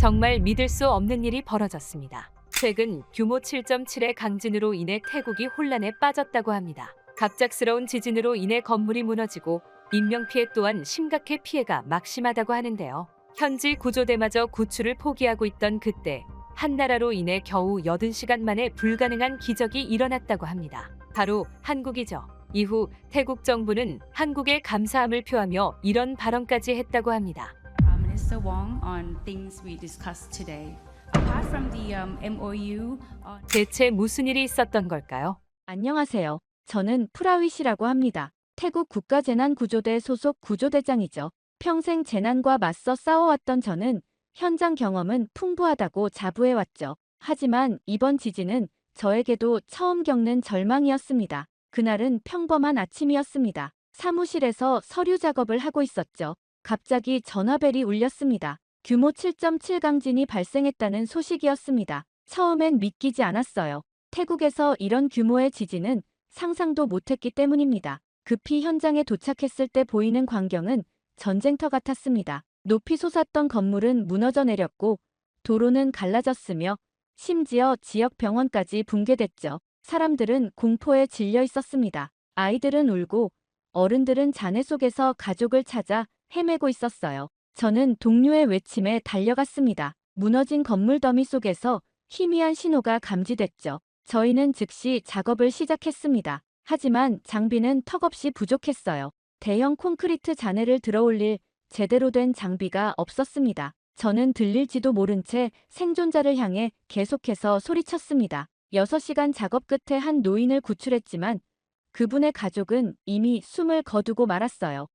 정말 믿을 수 없는 일이 벌어졌습니다. 최근 규모 7.7의 강진으로 인해 태국이 혼란에 빠졌다고 합니다. 갑작스러운 지진으로 인해 건물이 무너지고 인명피해 또한 심각해 피해가 막심하다고 하는데요. 현지 구조대마저 구출을 포기하고 있던 그때 한 나라로 인해 겨우 80시간 만에 불가능한 기적이 일어났다고 합니다. 바로 한국이죠. 이후 태국 정부는 한국에 감사함을 표하며 이런 발언까지 했다고 합니다. Prime Minister Wong on things we discussed today. Apart from the MOU on 대체 무슨 일이 있었던 걸까요? 안녕하세요. 저는 프라윗이라고 합니다. 태국 국가재난구조대 소속 구조대장이죠. 평생 재난과 맞서 싸워왔던 저는 현장 경험은 풍부하다고 자부해왔죠. 하지만 이번 지진은 저에게도 처음 겪는 절망이었습니다. 그날은 평범한 아침이었습니다. 사무실에서 서류 작업을 하고 있었죠. 갑자기 전화벨이 울렸습니다. 규모 7.7 강진이 발생했다는 소식이었습니다. 처음엔 믿기지 않았어요. 태국에서 이런 규모의 지진은 상상도 못했기 때문입니다. 급히 현장에 도착했을 때 보이는 광경은 전쟁터 같았습니다. 높이 솟았던 건물은 무너져 내렸고 도로는 갈라졌으며 심지어 지역 병원까지 붕괴됐죠. 사람들은 공포에 질려 있었습니다. 아이들은 울고 어른들은 잔해 속에서 가족을 찾아 헤매고 있었어요. 저는 동료의 외침에 달려갔습니다. 무너진 건물 더미 속에서 희미한 신호가 감지됐죠. 저희는 즉시 작업을 시작했습니다. 하지만 장비는 턱없이 부족했어요. 대형 콘크리트 잔해를 들어올릴 제대로 된 장비가 없었습니다. 저는 들릴지도 모른 채 생존자를 향해 계속해서 소리쳤습니다. 6시간 작업 끝에 한 노인을 구출했지만 그분의 가족은 이미 숨을 거두고 말았어요.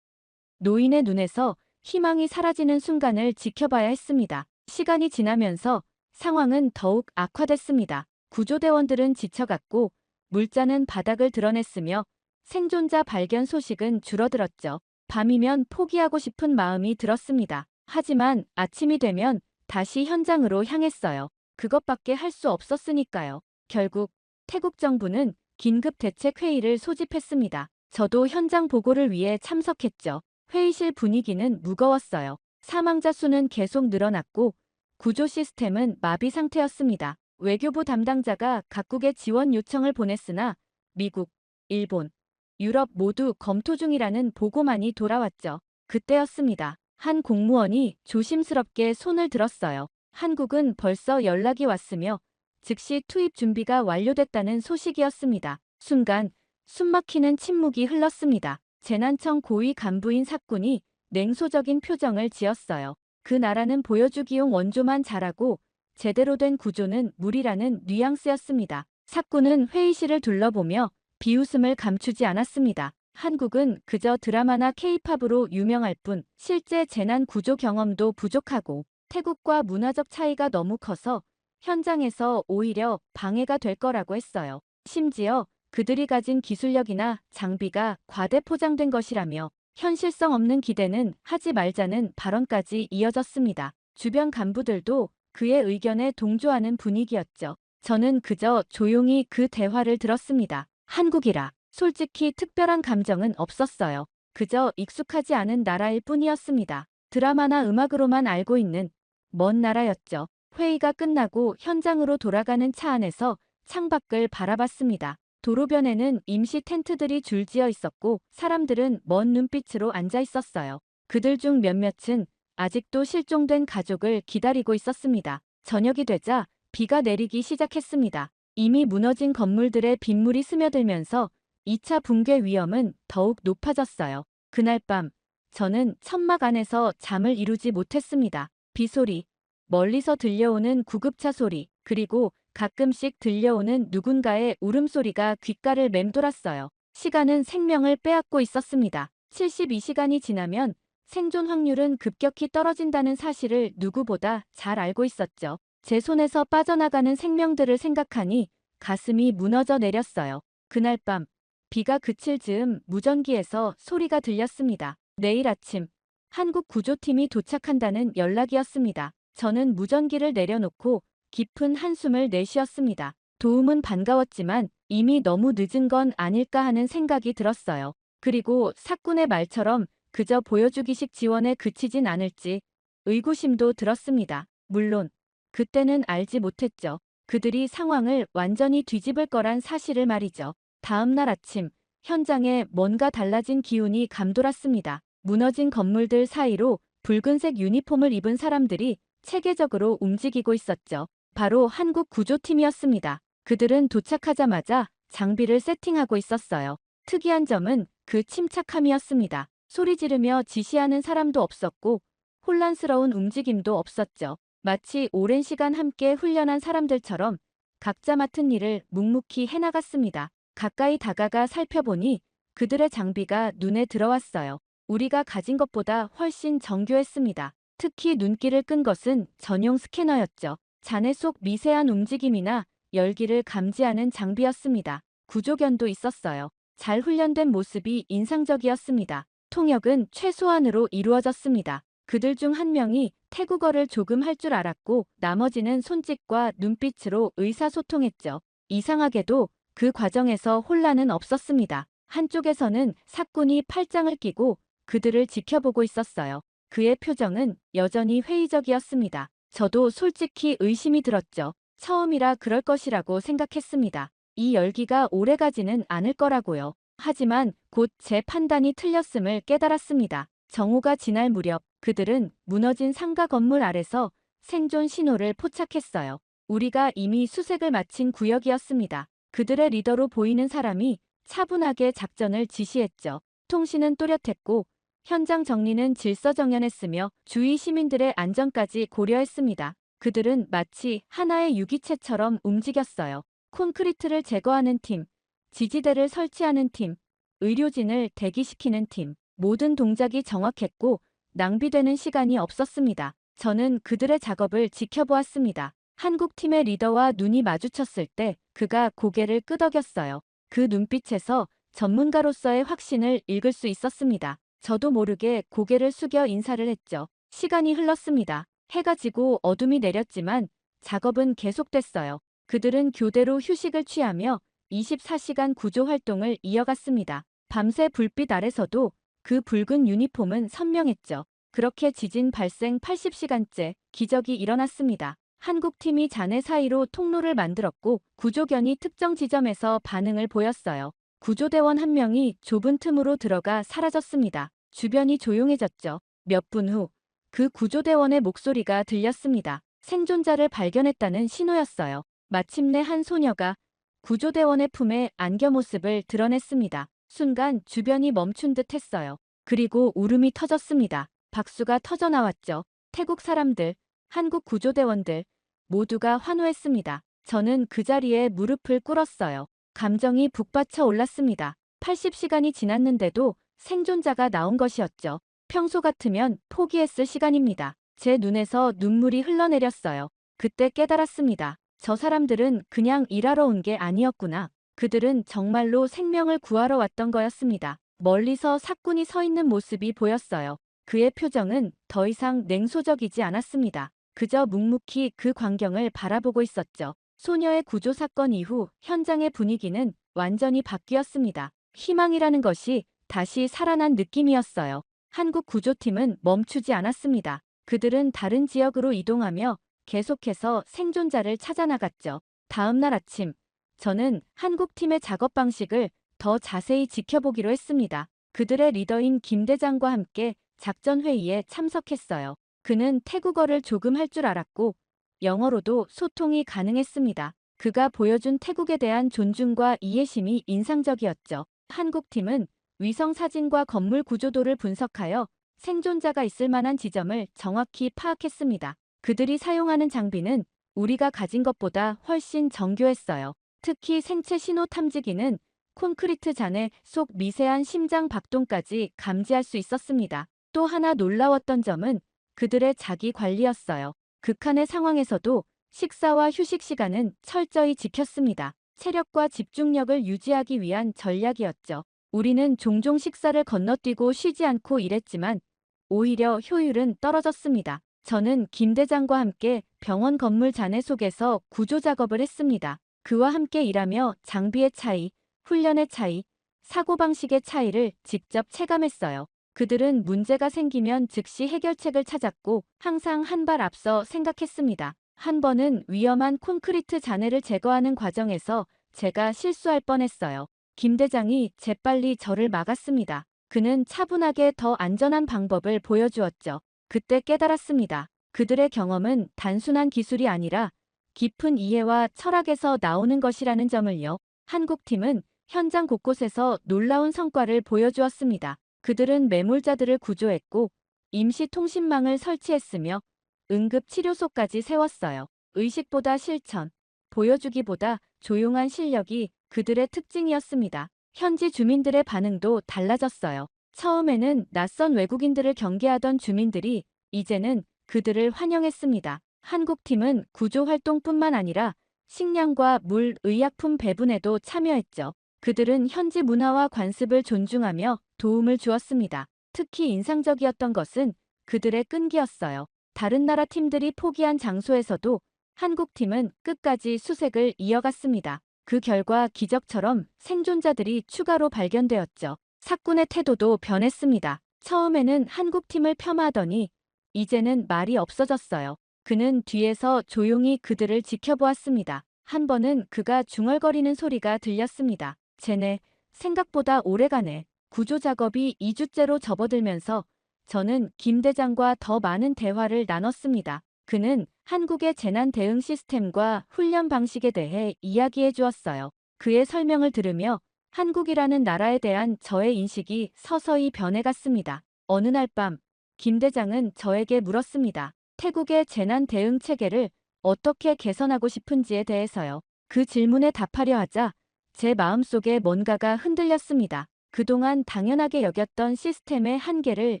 노인의 눈에서 희망이 사라지는 순간을 지켜봐야 했습니다. 시간이 지나면서 상황은 더욱 악화됐습니다. 구조대원들은 지쳐갔고 물자는 바닥을 드러냈으며 생존자 발견 소식은 줄어들었죠. 밤이면 포기하고 싶은 마음이 들었습니다. 하지만 아침이 되면 다시 현장으로 향했어요. 그것밖에 할 수 없었으니까요. 결국 태국 정부는 긴급 대책 회의를 소집했습니다. 저도 현장 보고를 위해 참석했죠. 회의실 분위기는 무거웠어요. 사망자 수는 계속 늘어났고 구조 시스템은 마비 상태였습니다. 외교부 담당자가 각국에 지원 요청을 보냈으나 미국, 일본, 유럽 모두 검토 중이라는 보고만이 돌아왔죠. 그때였습니다. 한 공무원이 조심스럽게 손을 들었어요. 한국은 벌써 연락이 왔으며 즉시 투입 준비가 완료됐다는 소식이었습니다. 순간 숨막히는 침묵이 흘렀습니다. 재난청 고위 간부인 사군이 냉소적인 표정을 지었어요. 그 나라는 보여주기용 원조만 잘하고 제대로 된 구조는 무리라는 뉘앙스였습니다. 사군은 회의실을 둘러보며 비웃음을 감추지 않았습니다. 한국은 그저 드라마나 케이팝으로 유명할 뿐 실제 재난 구조 경험도 부족하고 태국과 문화적 차이가 너무 커서 현장에서 오히려 방해가 될 거라고 했어요. 심지어 그들이 가진 기술력이나 장비가 과대 포장된 것이라며 현실성 없는 기대는 하지 말자는 발언까지 이어졌습니다. 주변 간부들도 그의 의견에 동조하는 분위기였죠. 저는 그저 조용히 그 대화를 들었습니다. 한국이라 솔직히 특별한 감정은 없었어요. 그저 익숙하지 않은 나라일 뿐이었습니다. 드라마나 음악으로만 알고 있는 먼 나라였죠. 회의가 끝나고 현장으로 돌아가는 차 안에서 창밖을 바라봤습니다. 도로변에는 임시 텐트들이 줄지어 있었고 사람들은 먼 눈빛으로 앉아 있었어요. 그들 중 몇몇은 아직도 실종된 가족을 기다리고 있었습니다. 저녁이 되자 비가 내리기 시작했습니다. 이미 무너진 건물들의 빗물이 스며들면서 2차 붕괴 위험은 더욱 높아졌어요. 그날 밤 저는 천막 안에서 잠을 이루지 못했습니다. 비소리, 멀리서 들려오는 구급차 소리, 그리고 가끔씩 들려오는 누군가의 울음소리가 귓가를 맴돌았어요. 시간은 생명을 빼앗고 있었습니다. 72시간이 지나면 생존 확률은 급격히 떨어진다는 사실을 누구보다 잘 알고 있었죠. 제 손에서 빠져나가는 생명들을 생각하니 가슴이 무너져 내렸어요. 그날 밤 비가 그칠 즈음 무전기에서 소리가 들렸습니다. 내일 아침 한국 구조팀이 도착한다는 연락이었습니다. 저는 무전기를 내려놓고 깊은 한숨을 내쉬었습니다. 도움은 반가웠지만 이미 너무 늦은 건 아닐까 하는 생각이 들었어요. 그리고 사군의 말처럼 그저 보여주기식 지원에 그치진 않을지 의구심도 들었습니다. 물론 그때는 알지 못했죠. 그들이 상황을 완전히 뒤집을 거란 사실을 말이죠. 다음 날 아침 현장에 뭔가 달라진 기운이 감돌았습니다. 무너진 건물들 사이로 붉은색 유니폼을 입은 사람들이 체계적으로 움직이고 있었죠. 바로 한국 구조팀이었습니다. 그들은 도착하자마자 장비를 세팅하고 있었어요. 특이한 점은 그 침착함이었습니다. 소리 지르며 지시하는 사람도 없었고 혼란스러운 움직임도 없었죠. 마치 오랜 시간 함께 훈련한 사람들처럼 각자 맡은 일을 묵묵히 해나갔습니다. 가까이 다가가 살펴보니 그들의 장비가 눈에 들어왔어요. 우리가 가진 것보다 훨씬 정교했습니다. 특히 눈길을 끈 것은 전용 스캐너였죠. 잔해 속 미세한 움직임이나 열기를 감지하는 장비였습니다. 구조견도 있었어요. 잘 훈련된 모습이 인상적이었습니다. 통역은 최소한으로 이루어졌습니다. 그들 중 한 명이 태국어를 조금 할 줄 알았고 나머지는 손짓과 눈빛으로 의사소통했죠. 이상하게도 그 과정에서 혼란은 없었습니다. 한쪽에서는 사꾼이 팔짱을 끼고 그들을 지켜보고 있었어요. 그의 표정은 여전히 회의적이었습니다. 저도 솔직히 의심이 들었죠. 처음이라 그럴 것이라고 생각했습니다. 이 열기가 오래가지는 않을 거라고요. 하지만 곧 제 판단이 틀렸음을 깨달았습니다. 정오가 지날 무렵 그들은 무너진 상가 건물 아래서 생존 신호를 포착했어요. 우리가 이미 수색을 마친 구역이었습니다. 그들의 리더로 보이는 사람이 차분하게 작전을 지시했죠. 통신은 또렷했고 현장 정리는 질서정연했으며 주위 시민들의 안전까지 고려했습니다. 그들은 마치 하나의 유기체처럼 움직였어요. 콘크리트를 제거하는 팀, 지지대를 설치하는 팀, 의료진을 대기시키는 팀, 모든 동작이 정확했고 낭비되는 시간이 없었습니다. 저는 그들의 작업을 지켜보았습니다. 한국 팀의 리더와 눈이 마주쳤을 때 그가 고개를 끄덕였어요. 그 눈빛에서 전문가로서의 확신을 읽을 수 있었습니다. 저도 모르게 고개를 숙여 인사를 했죠. 시간이 흘렀습니다. 해가 지고 어둠이 내렸지만 작업은 계속됐어요. 그들은 교대로 휴식을 취하며 24시간 구조 활동을 이어갔습니다. 밤새 불빛 아래서도 그 붉은 유니폼은 선명했죠. 그렇게 지진 발생 80시간째 기적이 일어났습니다. 한국팀이 잔해 사이로 통로를 만들었고 구조견이 특정 지점에서 반응을 보였어요. 구조대원 한 명이 좁은 틈으로 들어가 사라졌습니다. 주변이 조용해졌죠. 몇 분 후 그 구조대원의 목소리가 들렸습니다. 생존자를 발견했다는 신호였어요. 마침내 한 소녀가 구조대원의 품에 안겨 모습을 드러냈습니다. 순간 주변이 멈춘 듯 했어요. 그리고 울음이 터졌습니다. 박수가 터져나왔죠. 태국 사람들, 한국 구조대원들 모두가 환호했습니다. 저는 그 자리에 무릎을 꿇었어요. 감정이 북받쳐 올랐습니다. 80시간이 지났는데도 생존자가 나온 것이었죠. 평소 같으면 포기했을 시간입니다. 제 눈에서 눈물이 흘러내렸어요. 그때 깨달았습니다. 저 사람들은 그냥 일하러 온 게 아니었구나. 그들은 정말로 생명을 구하러 왔던 거였습니다. 멀리서 사꾼이 서 있는 모습이 보였어요. 그의 표정은 더 이상 냉소적이지 않았습니다. 그저 묵묵히 그 광경을 바라보고 있었죠. 소녀의 구조 사건 이후 현장의 분위기는 완전히 바뀌었습니다. 희망이라는 것이 다시 살아난 느낌이었어요. 한국 구조팀은 멈추지 않았습니다. 그들은 다른 지역으로 이동하며 계속해서 생존자를 찾아나갔죠. 다음 날 아침, 저는 한국팀의 작업 방식을 더 자세히 지켜보기로 했습니다. 그들의 리더인 김 대장과 함께 작전 회의에 참석했어요. 그는 태국어를 조금 할 줄 알았고 영어로도 소통이 가능했습니다. 그가 보여준 태국에 대한 존중과 이해심이 인상적이었죠. 한국팀은 위성 사진과 건물 구조도를 분석하여 생존자가 있을 만한 지점을 정확히 파악했습니다. 그들이 사용하는 장비는 우리가 가진 것보다 훨씬 정교했어요. 특히 생체 신호 탐지기는 콘크리트 잔해 속 미세한 심장 박동까지 감지할 수 있었습니다. 또 하나 놀라웠던 점은 그들의 자기 관리였어요. 극한의 상황에서도 식사와 휴식 시간은 철저히 지켰습니다. 체력과 집중력을 유지하기 위한 전략이었죠. 우리는 종종 식사를 건너뛰고 쉬지 않고 일했지만 오히려 효율은 떨어졌습니다. 저는 김 대장과 함께 병원 건물 잔해 속에서 구조 작업을 했습니다. 그와 함께 일하며 장비의 차이, 훈련의 차이, 사고방식의 차이를 직접 체감했어요. 그들은 문제가 생기면 즉시 해결책을 찾았고 항상 한 발 앞서 생각했습니다. 한 번은 위험한 콘크리트 잔해를 제거하는 과정에서 제가 실수할 뻔했어요. 김 대장이 재빨리 저를 막았습니다. 그는 차분하게 더 안전한 방법을 보여주었죠. 그때 깨달았습니다. 그들의 경험은 단순한 기술이 아니라 깊은 이해와 철학에서 나오는 것이라는 점을요. 한국팀은 현장 곳곳에서 놀라운 성과를 보여주었습니다. 그들은 매몰자들을 구조했고 임시 통신망을 설치했으며 응급치료소까지 세웠어요. 의식보다 실천, 보여주기보다 조용한 실력이 그들의 특징이었습니다. 현지 주민들의 반응도 달라졌어요. 처음에는 낯선 외국인들을 경계하던 주민들이 이제는 그들을 환영했습니다. 한국팀은 구조활동뿐만 아니라 식량과 물, 의약품 배분에도 참여했죠. 그들은 현지 문화와 관습을 존중하며 도움을 주었습니다. 특히 인상적이었던 것은 그들의 끈기였어요. 다른 나라 팀들이 포기한 장소에서도 한국팀은 끝까지 수색을 이어갔습니다. 그 결과 기적처럼 생존자들이 추가로 발견되었죠. 사군의 태도도 변했습니다. 처음에는 한국팀을 폄하하더니 이제는 말이 없어졌어요. 그는 뒤에서 조용히 그들을 지켜보았습니다. 한 번은 그가 중얼거리는 소리가 들렸습니다. 쟤네, 생각보다 오래가네. 구조 작업이 2주째로 접어들면서 저는 김 대장과 더 많은 대화를 나눴습니다. 그는 한국의 재난 대응 시스템과 훈련 방식에 대해 이야기해 주었어요. 그의 설명을 들으며 한국이라는 나라에 대한 저의 인식이 서서히 변해갔습니다. 어느 날 밤, 김 대장은 저에게 물었습니다. 태국의 재난 대응 체계를 어떻게 개선하고 싶은지에 대해서요. 그 질문에 답하려 하자 제 마음속에 뭔가가 흔들렸습니다. 그동안 당연하게 여겼던 시스템의 한계를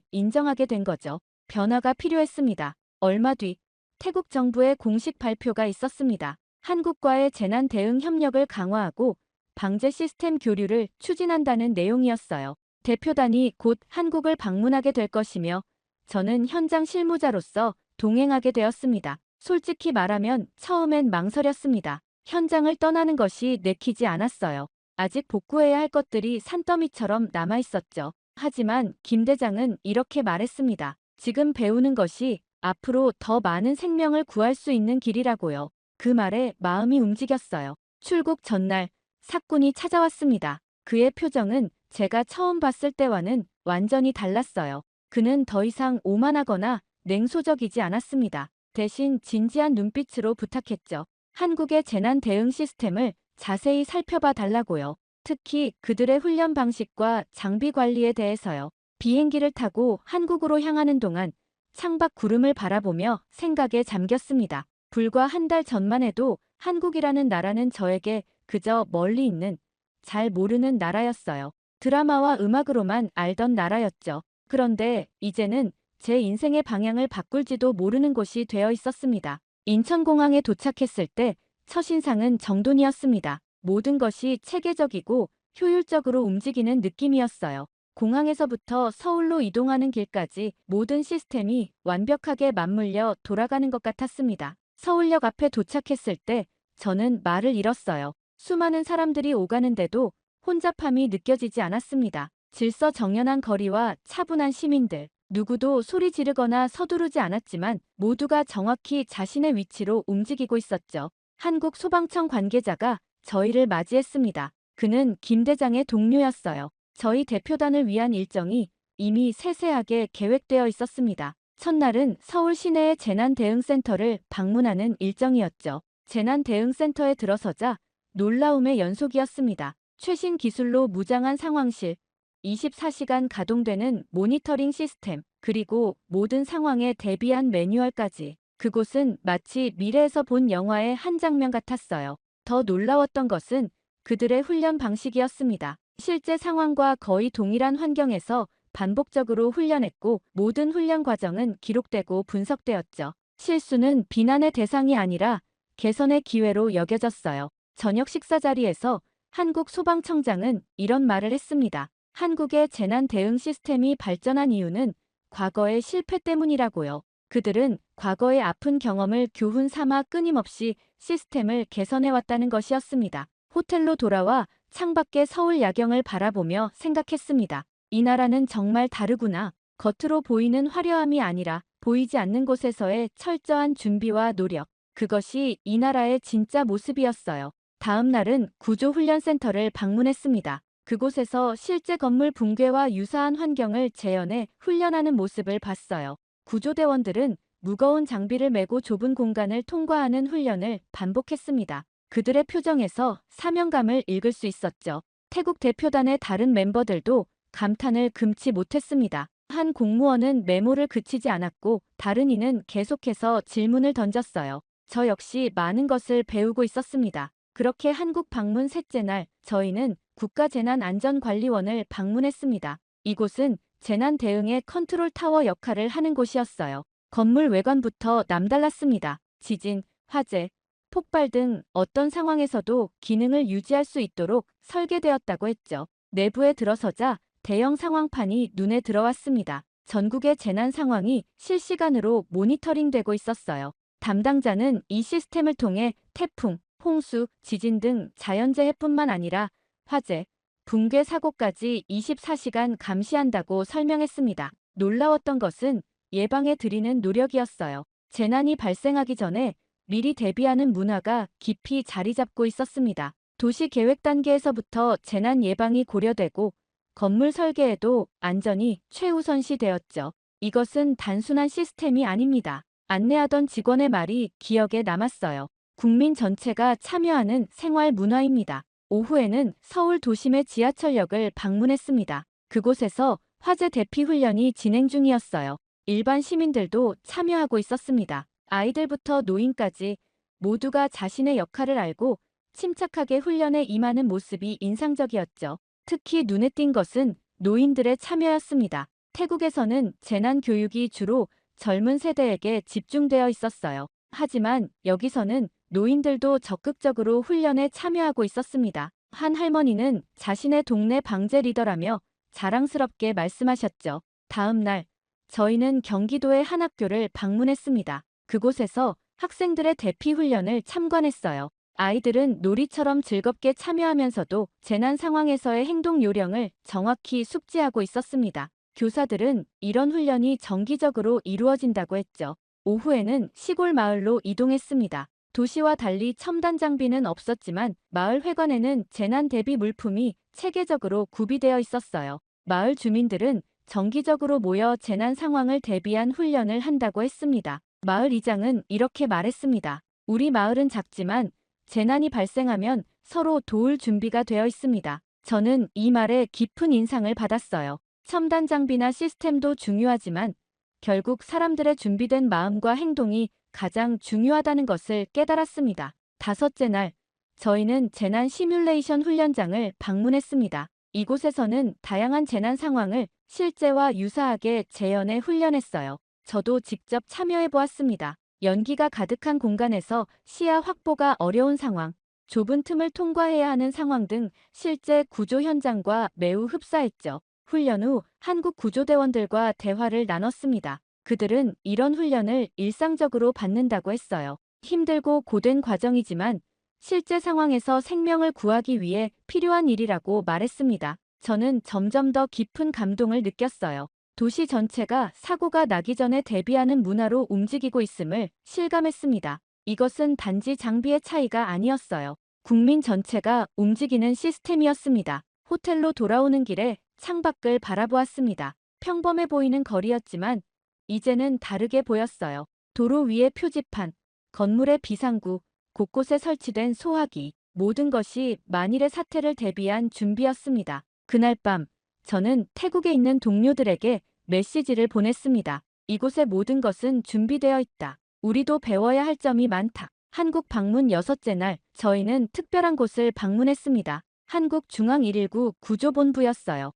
인정하게 된 거죠. 변화가 필요했습니다. 얼마 뒤 태국 정부의 공식 발표가 있었습니다. 한국과의 재난 대응 협력을 강화하고 방제 시스템 교류를 추진한다는 내용이었어요. 대표단이 곧 한국을 방문하게 될 것이며 저는 현장 실무자로서 동행하게 되었습니다. 솔직히 말하면 처음엔 망설였습니다. 현장을 떠나는 것이 내키지 않았어요. 아직 복구해야 할 것들이 산더미처럼 남아있었죠. 하지만 김 대장은 이렇게 말했습니다. 지금 배우는 것이 앞으로 더 많은 생명을 구할 수 있는 길이라고요. 그 말에 마음이 움직였어요. 출국 전날 사군이 찾아왔습니다. 그의 표정은 제가 처음 봤을 때와는 완전히 달랐어요. 그는 더 이상 오만하거나 냉소적이지 않았습니다. 대신 진지한 눈빛으로 부탁했죠. 한국의 재난 대응 시스템을 자세히 살펴봐 달라고요. 특히 그들의 훈련 방식과 장비 관리에 대해서요. 비행기를 타고 한국으로 향하는 동안 창밖 구름을 바라보며 생각에 잠겼습니다. 불과 한 달 전만 해도 한국이라는 나라는 저에게 그저 멀리 있는, 잘 모르는 나라였어요. 드라마와 음악으로만 알던 나라였죠. 그런데 이제는 제 인생의 방향을 바꿀지도 모르는 곳이 되어 있었습니다. 인천공항에 도착했을 때 첫인상은 정돈이었습니다. 모든 것이 체계적이고 효율적으로 움직이는 느낌이었어요. 공항에서부터 서울로 이동하는 길까지 모든 시스템이 완벽하게 맞물려 돌아가는 것 같았습니다. 서울역 앞에 도착했을 때 저는 말을 잃었어요. 수많은 사람들이 오가는데도 혼잡함이 느껴지지 않았습니다. 질서정연한 거리와 차분한 시민들, 누구도 소리 지르거나 서두르지 않았지만 모두가 정확히 자신의 위치로 움직이고 있었죠. 한국 소방청 관계자가 저희를 맞이했습니다. 그는 김 대장의 동료였어요. 저희 대표단을 위한 일정이 이미 세세하게 계획되어 있었습니다. 첫날은 서울 시내의 재난대응센터를 방문하는 일정이었죠. 재난대응센터에 들어서자 놀라움의 연속이었습니다. 최신 기술로 무장한 상황실, 24시간 가동되는 모니터링 시스템, 그리고 모든 상황에 대비한 매뉴얼까지. 그곳은 마치 미래에서 본 영화의 한 장면 같았어요. 더 놀라웠던 것은 그들의 훈련 방식이었습니다. 실제 상황과 거의 동일한 환경에서 반복적으로 훈련했고 모든 훈련 과정은 기록되고 분석되었죠. 실수는 비난의 대상이 아니라 개선의 기회로 여겨졌어요. 저녁 식사 자리에서 한국 소방청장은 이런 말을 했습니다. 한국의 재난 대응 시스템이 발전한 이유는 과거의 실패 때문이라고요. 그들은 과거의 아픈 경험을 교훈 삼아 끊임없이 시스템을 개선해왔다는 것이었습니다. 호텔로 돌아와 창밖의 서울 야경을 바라보며 생각했습니다. 이 나라는 정말 다르구나. 겉으로 보이는 화려함이 아니라 보이지 않는 곳에서의 철저한 준비와 노력. 그것이 이 나라의 진짜 모습이었어요. 다음 날은 구조훈련센터를 방문했습니다. 그곳에서 실제 건물 붕괴와 유사한 환경을 재현해 훈련하는 모습을 봤어요. 구조대원들은 무거운 장비를 메고 좁은 공간을 통과하는 훈련을 반복했습니다. 그들의 표정에서 사명감을 읽을 수 있었죠. 태국 대표단의 다른 멤버들도 감탄을 금치 못했습니다. 한 공무원은 메모를 그치지 않았고 다른 이는 계속해서 질문을 던졌어요. 저 역시 많은 것을 배우고 있었습니다. 그렇게 한국 방문 셋째 날, 저희는 국가재난안전관리원을 방문했습니다. 이곳은 재난 대응의 컨트롤 타워 역할을 하는 곳이었어요. 건물 외관부터 남달랐습니다. 지진, 화재, 폭발 등 어떤 상황에서도 기능을 유지할 수 있도록 설계되었다고 했죠. 내부에 들어서자 대형 상황판이 눈에 들어왔습니다. 전국의 재난 상황이 실시간으로 모니터링되고 있었어요. 담당자는 이 시스템을 통해 태풍, 홍수, 지진 등 자연재해뿐만 아니라 화재, 붕괴 사고까지 24시간 감시한다고 설명했습니다. 놀라웠던 것은 예방에 들이는 노력이었어요. 재난이 발생하기 전에 미리 대비하는 문화가 깊이 자리 잡고 있었습니다. 도시 계획 단계에서부터 재난 예방이 고려되고 건물 설계에도 안전이 최우선시 되었죠. 이것은 단순한 시스템이 아닙니다. 안내하던 직원의 말이 기억에 남았어요. 국민 전체가 참여하는 생활 문화입니다. 오후에는 서울 도심의 지하철역을 방문했습니다. 그곳에서 화재 대피 훈련이 진행 중이었어요. 일반 시민들도 참여하고 있었습니다. 아이들부터 노인까지 모두가 자신의 역할을 알고 침착하게 훈련에 임하는 모습이 인상적이었죠. 특히 눈에 띈 것은 노인들의 참여였습니다. 태국에서는 재난 교육이 주로 젊은 세대에게 집중되어 있었어요. 하지만 여기서는 노인들도 적극적으로 훈련에 참여하고 있었습니다. 한 할머니는 자신의 동네 방제 리더라며 자랑스럽게 말씀하셨죠. 다음 날, 저희는 경기도의 한 학교를 방문했습니다. 그곳에서 학생들의 대피 훈련을 참관했어요. 아이들은 놀이처럼 즐겁게 참여하면서도 재난 상황에서의 행동 요령을 정확히 숙지하고 있었습니다. 교사들은 이런 훈련이 정기적으로 이루어진다고 했죠. 오후에는 시골 마을로 이동했습니다. 도시와 달리 첨단 장비는 없었지만 마을 회관에는 재난 대비 물품이 체계적으로 구비되어 있었어요. 마을 주민들은 정기적으로 모여 재난 상황을 대비한 훈련을 한다고 했습니다. 마을 이장은 이렇게 말했습니다. 우리 마을은 작지만 재난이 발생하면 서로 도울 준비가 되어 있습니다. 저는 이 말에 깊은 인상을 받았어요. 첨단 장비나 시스템도 중요하지만 결국 사람들의 준비된 마음과 행동이 가장 중요하다는 것을 깨달았습니다. 다섯째 날, 저희는 재난 시뮬레이션 훈련장을 방문했습니다. 이곳에서는 다양한 재난 상황을 실제와 유사하게 재현해 훈련했어요. 저도 직접 참여해 보았습니다. 연기가 가득한 공간에서 시야 확보가 어려운 상황, 좁은 틈을 통과해야 하는 상황 등 실제 구조 현장과 매우 흡사했죠. 훈련 후 한국 구조대원들과 대화를 나눴습니다. 그들은 이런 훈련을 일상적으로 받는다고 했어요. 힘들고 고된 과정이지만 실제 상황에서 생명을 구하기 위해 필요한 일이라고 말했습니다. 저는 점점 더 깊은 감동을 느꼈어요. 도시 전체가 사고가 나기 전에 대비하는 문화로 움직이고 있음을 실감했습니다. 이것은 단지 장비의 차이가 아니었어요. 국민 전체가 움직이는 시스템이었습니다. 호텔로 돌아오는 길에 창밖을 바라보았습니다. 평범해 보이는 거리였지만 이제는 다르게 보였어요. 도로 위의 표지판, 건물의 비상구, 곳곳에 설치된 소화기, 모든 것이 만일의 사태를 대비한 준비였습니다. 그날 밤, 저는 태국에 있는 동료들에게 메시지를 보냈습니다. 이곳의 모든 것은 준비되어 있다. 우리도 배워야 할 점이 많다. 한국 방문 여섯째 날, 저희는 특별한 곳을 방문했습니다. 한국중앙119 구조본부였어요.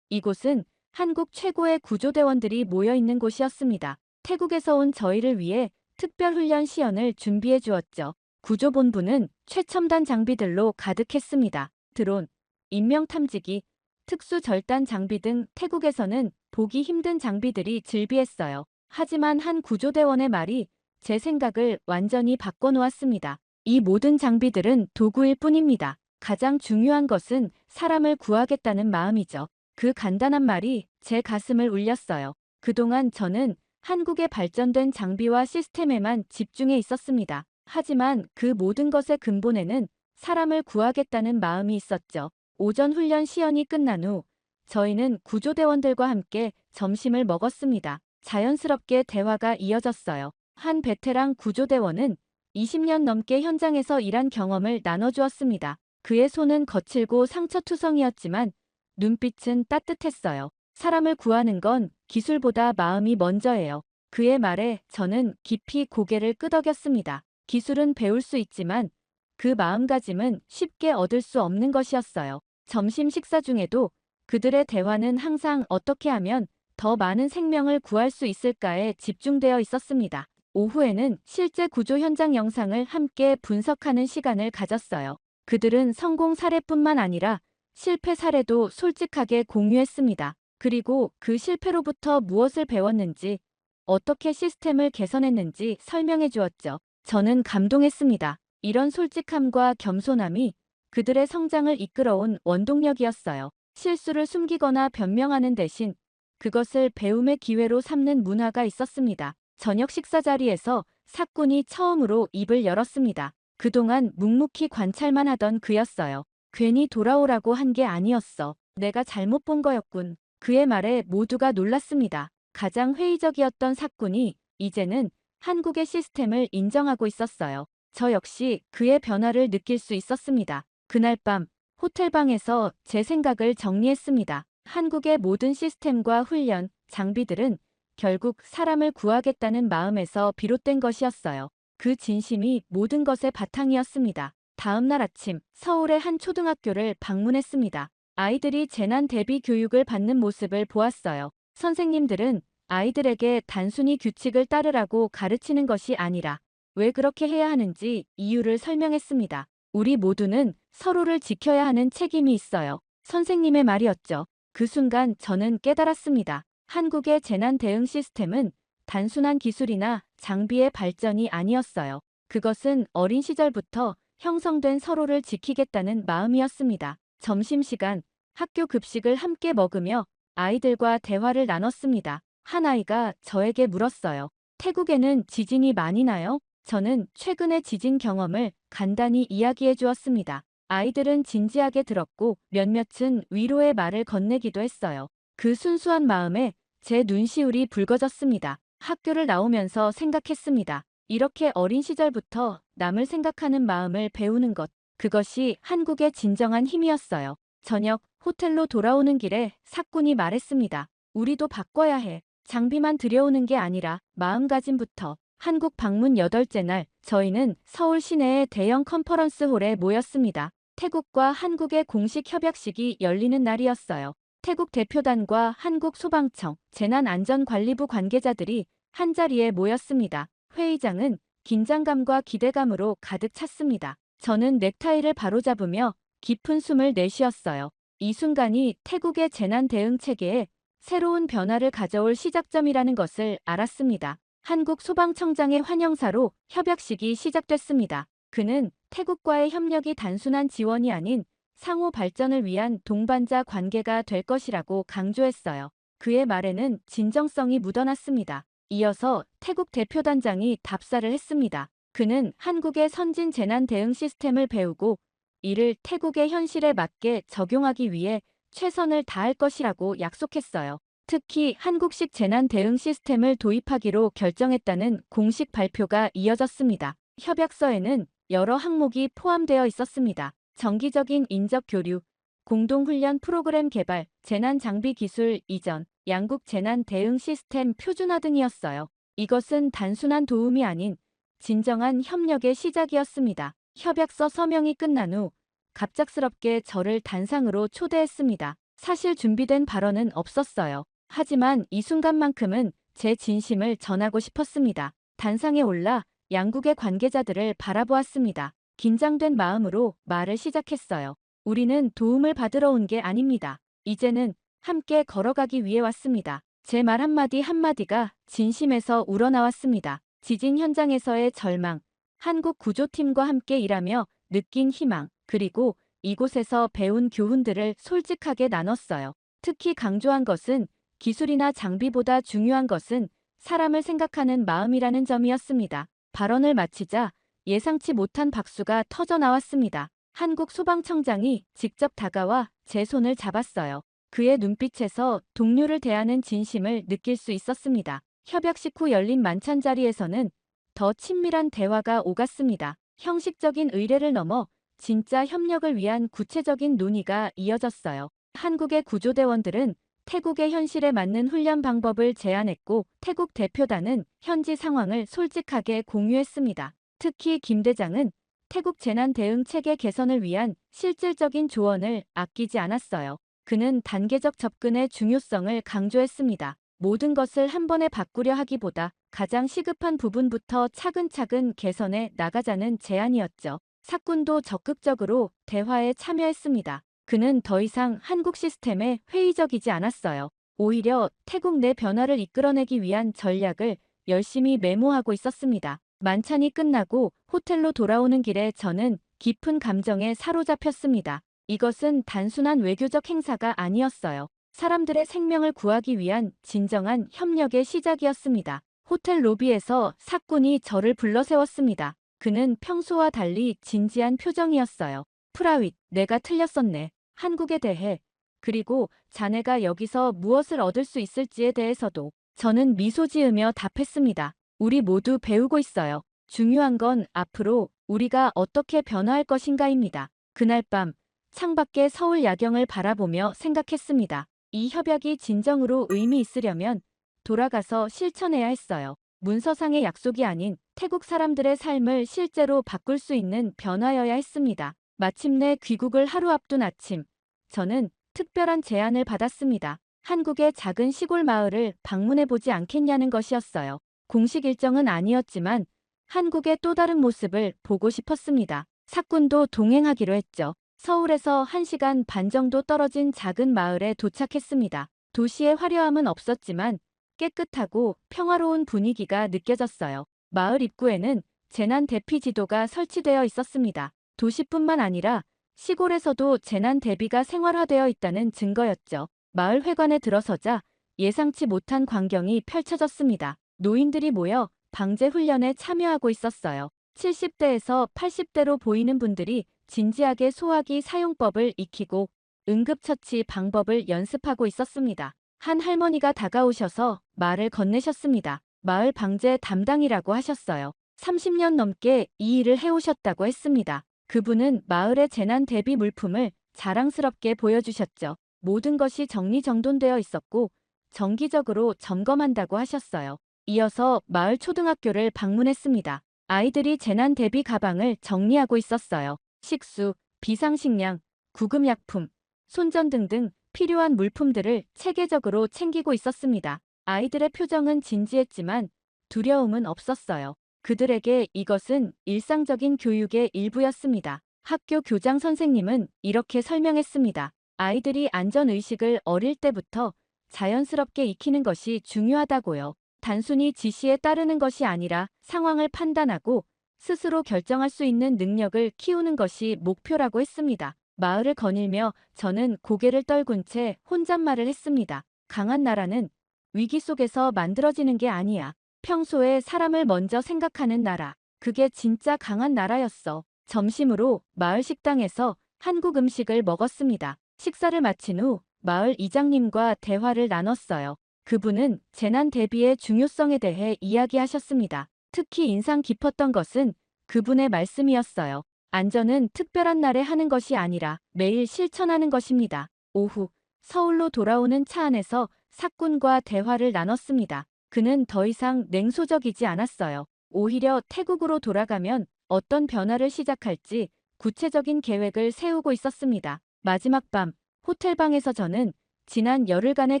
이곳은 한국 최고의 구조대원들이 모여 있는 곳이었습니다. 태국에서 온 저희를 위해 특별훈련 시연을 준비해 주었죠. 구조본부는 최첨단 장비들로 가득했습니다. 드론, 인명탐지기, 특수절단 장비 등 태국에서는 보기 힘든 장비들이 즐비했어요. 하지만 한 구조대원의 말이 제 생각을 완전히 바꿔놓았습니다. 이 모든 장비들은 도구일 뿐입니다. 가장 중요한 것은 사람을 구하겠다는 마음이죠. 그 간단한 말이 제 가슴을 울렸어요. 그동안 저는 한국의 발전된 장비와 시스템에만 집중해 있었습니다. 하지만 그 모든 것의 근본에는 사람을 구하겠다는 마음이 있었죠. 오전 훈련 시연이 끝난 후 저희는 구조대원들과 함께 점심을 먹었습니다. 자연스럽게 대화가 이어졌어요. 한 베테랑 구조대원은 20년 넘게 현장에서 일한 경험을 나눠주었습니다. 그의 손은 거칠고 상처투성이었지만 눈빛은 따뜻했어요. 사람을 구하는 건 기술보다 마음이 먼저예요. 그의 말에 저는 깊이 고개를 끄덕였습니다. 기술은 배울 수 있지만 그 마음가짐은 쉽게 얻을 수 없는 것이었어요. 점심 식사 중에도 그들의 대화는 항상 어떻게 하면 더 많은 생명을 구할 수 있을까에 집중되어 있었습니다. 오후에는 실제 구조 현장 영상을 함께 분석하는 시간을 가졌어요. 그들은 성공 사례뿐만 아니라 실패 사례도 솔직하게 공유했습니다. 그리고 그 실패로부터 무엇을 배웠는지, 어떻게 시스템을 개선했는지 설명해 주었죠. 저는 감동했습니다. 이런 솔직함과 겸손함이 그들의 성장을 이끌어온 원동력이었어요. 실수를 숨기거나 변명하는 대신 그것을 배움의 기회로 삼는 문화가 있었습니다. 저녁 식사 자리에서 사꾼이 처음으로 입을 열었습니다. 그동안 묵묵히 관찰만 하던 그였어요. 괜히 돌아오라고 한 게 아니었어. 내가 잘못 본 거였군. 그의 말에 모두가 놀랐습니다. 가장 회의적이었던 사꾼이 이제는 한국의 시스템을 인정하고 있었어요. 저 역시 그의 변화를 느낄 수 있었습니다. 그날 밤 호텔방에서 제 생각을 정리했습니다. 한국의 모든 시스템과 훈련, 장비들은 결국 사람을 구하겠다는 마음에서 비롯된 것이었어요. 그 진심이 모든 것의 바탕이었습니다. 다음 날 아침 서울의 한 초등학교를 방문했습니다. 아이들이 재난 대비 교육을 받는 모습을 보았어요. 선생님들은 아이들에게 단순히 규칙을 따르라고 가르치는 것이 아니라 왜 그렇게 해야 하는지 이유를 설명했습니다. 우리 모두는 서로를 지켜야 하는 책임이 있어요. 선생님의 말이었죠. 그 순간 저는 깨달았습니다. 한국의 재난 대응 시스템은 단순한 기술이나 장비의 발전이 아니었어요. 그것은 어린 시절부터 형성된 서로를 지키겠다는 마음이었습니다. 점심시간 학교 급식을 함께 먹으며 아이들과 대화를 나눴습니다. 한 아이가 저에게 물었어요. 태국에는 지진이 많이 나요? 저는 최근의 지진 경험을 간단히 이야기해 주었습니다. 아이들은 진지하게 들었고 몇몇은 위로의 말을 건네기도 했어요. 그 순수한 마음에 제 눈시울이 붉어졌습니다. 학교를 나오면서 생각했습니다. 이렇게 어린 시절부터 남을 생각하는 마음을 배우는 것, 그것이 한국의 진정한 힘이었어요. 저녁 호텔로 돌아오는 길에 사꾼이 말했습니다. 우리도 바꿔야 해. 장비만 들여오는 게 아니라 마음가짐부터. 한국 방문 8째 날 저희는 서울 시내의 대형 컨퍼런스홀에 모였습니다. 태국과 한국의 공식 협약식이 열리는 날이었어요. 태국 대표단과 한국 소방청, 재난안전관리부 관계자들이 한자리에 모였습니다. 회의장은 긴장감과 기대감으로 가득 찼습니다. 저는 넥타이를 바로잡으며 깊은 숨을 내쉬었어요. 이 순간이 태국의 재난 대응 체계에 새로운 변화를 가져올 시작점이라는 것을 알았습니다. 한국 소방청장의 환영사로 협약식이 시작됐습니다. 그는 태국과의 협력이 단순한 지원이 아닌 상호 발전을 위한 동반자 관계가 될 것이라고 강조했어요. 그의 말에는 진정성이 묻어났습니다. 이어서 태국 대표단장이 답사를 했습니다. 그는 한국의 선진 재난 대응 시스템을 배우고 이를 태국의 현실에 맞게 적용하기 위해 최선을 다할 것이라고 약속했어요. 특히 한국식 재난 대응 시스템을 도입하기로 결정했다는 공식 발표가 이어졌습니다. 협약서에는 여러 항목이 포함되어 있었습니다. 정기적인 인적 교류, 공동훈련 프로그램 개발, 재난 장비 기술 이전, 양국 재난 대응 시스템 표준화 등이었어요. 이것은 단순한 도움이 아닌 진정한 협력의 시작이었습니다. 협약서 서명이 끝난 후 갑작스럽게 저를 단상으로 초대했습니다. 사실 준비된 발언은 없었어요. 하지만 이 순간만큼은 제 진심을 전하고 싶었습니다. 단상에 올라 양국의 관계자들을 바라보았습니다. 긴장된 마음으로 말을 시작했어요. 우리는 도움을 받으러 온 게 아닙니다. 이제는 함께 걸어가기 위해 왔습니다. 제 말 한마디 한마디가 진심에서 우러나왔습니다. 지진 현장에서의 절망, 한국 구조팀과 함께 일하며 느낀 희망, 그리고 이곳에서 배운 교훈들을 솔직하게 나눴어요. 특히 강조한 것은 기술이나 장비보다 중요한 것은 사람을 생각하는 마음이라는 점이었습니다. 발언을 마치자 예상치 못한 박수가 터져 나왔습니다. 한국 소방청장이 직접 다가와 제 손을 잡았어요. 그의 눈빛에서 동료를 대하는 진심을 느낄 수 있었습니다. 협약식 후 열린 만찬 자리에서는 더 친밀한 대화가 오갔습니다. 형식적인 의례를 넘어 진짜 협력을 위한 구체적인 논의가 이어졌어요. 한국의 구조대원들은 태국의 현실에 맞는 훈련 방법을 제안했고 태국 대표단은 현지 상황을 솔직하게 공유했습니다. 특히 김 대장은 태국 재난 대응 체계 개선을 위한 실질적인 조언을 아끼지 않았어요. 그는 단계적 접근의 중요성을 강조했습니다. 모든 것을 한 번에 바꾸려 하기보다 가장 시급한 부분부터 차근차근 개선해 나가자는 제안이었죠. 사군도 적극적으로 대화에 참여했습니다. 그는 더 이상 한국 시스템에 회의적이지 않았어요. 오히려 태국 내 변화를 이끌어내기 위한 전략을 열심히 메모하고 있었습니다. 만찬이 끝나고 호텔로 돌아오는 길에 저는 깊은 감정에 사로잡혔습니다. 이것은 단순한 외교적 행사가 아니었어요. 사람들의 생명을 구하기 위한 진정한 협력의 시작이었습니다. 호텔 로비에서 사군이 저를 불러 세웠습니다. 그는 평소와 달리 진지한 표정이었어요. 프라윗, 내가 틀렸었네. 한국에 대해, 그리고 자네가 여기서 무엇을 얻을 수 있을지에 대해서도. 저는 미소 지으며 답했습니다. 우리 모두 배우고 있어요. 중요한 건 앞으로 우리가 어떻게 변화할 것인가입니다. 그날 밤 창밖의 서울 야경을 바라보며 생각했습니다. 이 협약이 진정으로 의미 있으려면 돌아가서 실천해야 했어요. 문서상의 약속이 아닌 태국 사람들의 삶을 실제로 바꿀 수 있는 변화여야 했습니다. 마침내 귀국을 하루 앞둔 아침, 저는 특별한 제안을 받았습니다. 한국의 작은 시골 마을을 방문해보지 않겠냐는 것이었어요. 공식 일정은 아니었지만 한국의 또 다른 모습을 보고 싶었습니다. 사군도 동행하기로 했죠. 서울에서 1시간 반 정도 떨어진 작은 마을에 도착했습니다. 도시의 화려함은 없었지만 깨끗하고 평화로운 분위기가 느껴졌어요. 마을 입구에는 재난 대피 지도가 설치되어 있었습니다. 도시뿐만 아니라 시골에서도 재난 대비가 생활화되어 있다는 증거였죠. 마을 회관에 들어서자 예상치 못한 광경이 펼쳐졌습니다. 노인들이 모여 방제 훈련에 참여하고 있었어요. 70대에서 80대로 보이는 분들이 진지하게 소화기 사용법을 익히고 응급처치 방법을 연습하고 있었습니다. 한 할머니가 다가오셔서 말을 건네셨습니다. 마을 방제 담당이라고 하셨어요. 30년 넘게 이 일을 해오셨다고 했습니다. 그분은 마을의 재난 대비 물품을 자랑스럽게 보여주셨죠. 모든 것이 정리정돈되어 있었고 정기적으로 점검한다고 하셨어요. 이어서 마을 초등학교를 방문했습니다. 아이들이 재난 대비 가방을 정리하고 있었어요. 식수, 비상식량, 구급약품, 손전 등등 필요한 물품들을 체계적으로 챙기고 있었습니다. 아이들의 표정은 진지했지만 두려움은 없었어요. 그들에게 이것은 일상적인 교육의 일부였습니다. 학교 교장 선생님은 이렇게 설명했습니다. 아이들이 안전의식을 어릴 때부터 자연스럽게 익히는 것이 중요하다고요. 단순히 지시에 따르는 것이 아니라 상황을 판단하고 스스로 결정할 수 있는 능력을 키우는 것이 목표라고 했습니다. 마을을 거닐며 저는 고개를 떨군 채 혼잣말을 했습니다. 강한 나라는 위기 속에서 만들어지는 게 아니야. 평소에 사람을 먼저 생각하는 나라. 그게 진짜 강한 나라였어. 점심으로 마을 식당에서 한국 음식을 먹었습니다. 식사를 마친 후 마을 이장님과 대화를 나눴어요. 그분은 재난 대비의 중요성에 대해 이야기하셨습니다. 특히 인상 깊었던 것은 그분의 말씀이었어요. 안전은 특별한 날에 하는 것이 아니라 매일 실천하는 것입니다. 오후 서울로 돌아오는 차 안에서 사군과 대화를 나눴습니다. 그는 더 이상 냉소적이지 않았어요. 오히려 태국으로 돌아가면 어떤 변화를 시작할지 구체적인 계획을 세우고 있었습니다. 마지막 밤 호텔방에서 저는 지난 열흘간의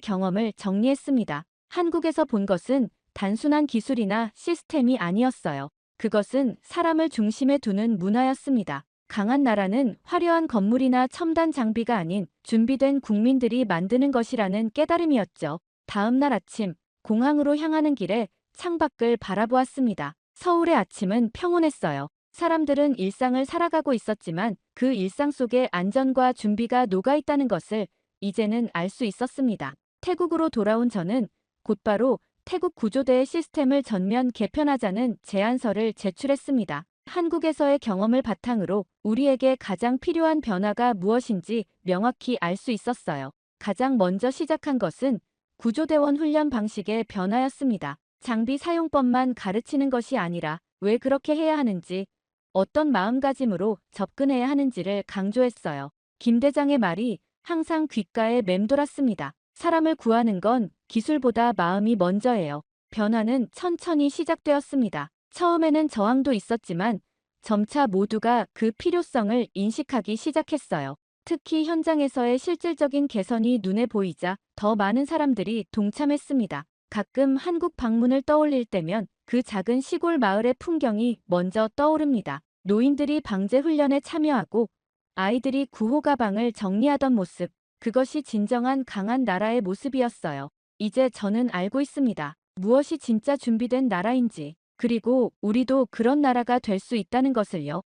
경험을 정리했습니다. 한국에서 본 것은 단순한 기술이나 시스템이 아니었어요. 그것은 사람을 중심에 두는 문화였습니다. 강한 나라는 화려한 건물이나 첨단 장비가 아닌 준비된 국민들이 만드는 것이라는 깨달음이었죠. 다음 날 아침 공항으로 향하는 길에 창밖을 바라보았습니다. 서울의 아침은 평온했어요. 사람들은 일상을 살아가고 있었지만 그 일상 속에 안전과 준비가 녹아있다는 것을 이제는 알 수 있었습니다. 태국으로 돌아온 저는 곧바로 태국 구조대의 시스템을 전면 개편하자는 제안서를 제출했습니다. 한국에서의 경험을 바탕으로 우리에게 가장 필요한 변화가 무엇인지 명확히 알 수 있었어요. 가장 먼저 시작한 것은 구조대원 훈련 방식의 변화였습니다. 장비 사용법만 가르치는 것이 아니라 왜 그렇게 해야 하는지, 어떤 마음가짐으로 접근해야 하는지를 강조했어요. 김 대장의 말이 항상 귓가에 맴돌았습니다. 사람을 구하는 건 기술보다 마음이 먼저예요. 변화는 천천히 시작되었습니다. 처음에는 저항도 있었지만 점차 모두가 그 필요성을 인식하기 시작했어요. 특히 현장에서의 실질적인 개선이 눈에 보이자 더 많은 사람들이 동참했습니다. 가끔 한국 방문을 떠올릴 때면 그 작은 시골 마을의 풍경이 먼저 떠오릅니다. 노인들이 방제 훈련에 참여하고 아이들이 구호 가방을 정리하던 모습, 그것이 진정한 강한 나라의 모습이었어요. 이제 저는 알고 있습니다. 무엇이 진짜 준비된 나라인지, 그리고 우리도 그런 나라가 될 수 있다는 것을요.